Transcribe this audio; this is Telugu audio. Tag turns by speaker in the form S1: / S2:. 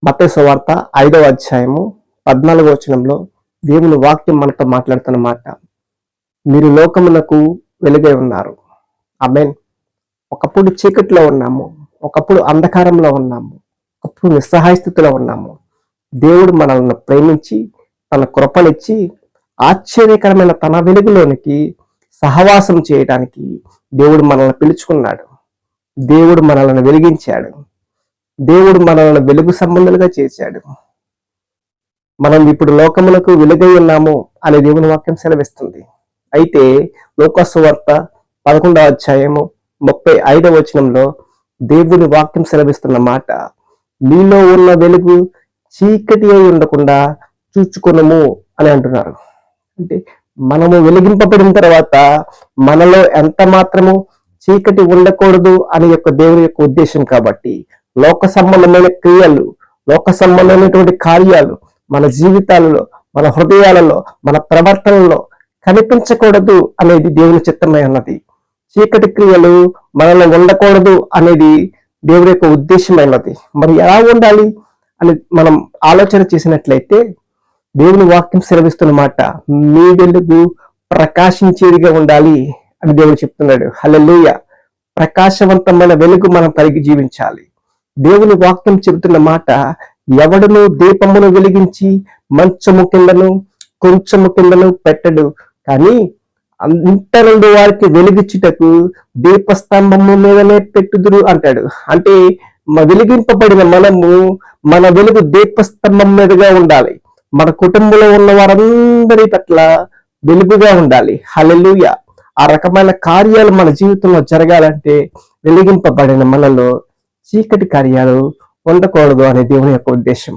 S1: మత్తయి సువార్త 5వ అధ్యాయము 14వ వచనంలో దేవుని వాక్యం మనతో మాట్లాడుతున్న మాట, మీరు లోకమునకు వెలుగై ఉన్నారు. ఆమేన్. ఒకప్పుడు చీకటిలో ఉన్నాము, ఒకప్పుడు అంధకారంలో ఉన్నాము, ఒకప్పుడు నిస్సహాయ స్థితిలో ఉన్నాము. దేవుడు మనల్ని ప్రేమించి తన కృపనిచ్చి ఆశ్చర్యకరమైన తన వెలుగులోనికి సహవాసం చేయడానికి దేవుడు మనల్ని పిలుచుకున్నాడు. దేవుడు మనల్ని వెలిగించాడు. దేవుడు మనల్ని వెలుగు సంబంధులుగా చేశాడు. మనం ఇప్పుడు లోకములకు వెలుగై ఉన్నాము అనే దేవుని వాక్యం సెలవిస్తుంది. అయితే లూకా సువార్త 11వ అధ్యాయము 35వ వచనంలో దేవుని వాక్యం సెలవిస్తున్న మాట, మీలో ఉన్న వెలుగు చీకటి అయి ఉండకుండా చూచుకొనుము అని అంటున్నారు. అంటే మనము వెలిగింపబడిన తర్వాత మనలో ఎంత మాత్రము చీకటి ఉండకూడదు అని యొక్క దేవుని యొక్క ఉద్దేశం. కాబట్టి లోక సంబంధమైన క్రియలు, లోక సంబంధమైనటువంటి కార్యాలు మన జీవితాలలో, మన హృదయాలలో, మన ప్రవర్తనలో కనిపించకూడదు అనేది దేవుని చిత్తమై ఉన్నది. చీకటి క్రియలు మనలో ఉండకూడదు అనేది దేవుడి యొక్క ఉద్దేశమైనది. మరి ఎలా ఉండాలి అని మనం ఆలోచన చేసినట్లయితే దేవుని వాక్యం సెలవిస్తున్న మాట, మీ వెలుగు ప్రకాశించేదిగా ఉండాలి అని దేవుడు చెప్తున్నాడు. హల్లెలూయా. ప్రకాశవంతమైన వెలుగు మనం కలిగి జీవించాలి. దేవుని వాక్యం చెబుతున్న మాట, ఎవడును దీపమును వెలిగించి మంచము కిందను కొంచెము కిందను పెట్టడు, కానీ అంత నుండి వారికి వెలిగించుటకు దీపస్తంభము మీదనే పెట్టుదురు అంటాడు. అంటే వెలిగింపబడిన మనము, మన వెలుగు దీపస్తంభం మీదుగా ఉండాలి. మన కుటుంబంలో ఉన్న వారందరి పట్ల వెలుగుగా ఉండాలి. హల్లెలూయా. ఆ రకమైన కార్యాలు మన జీవితంలో జరగాలంటే వెలిగింపబడిన మనలో చీకటి కార్యాలు ఉండకూడదు అనే దేవుని యొక్క ఉద్దేశం.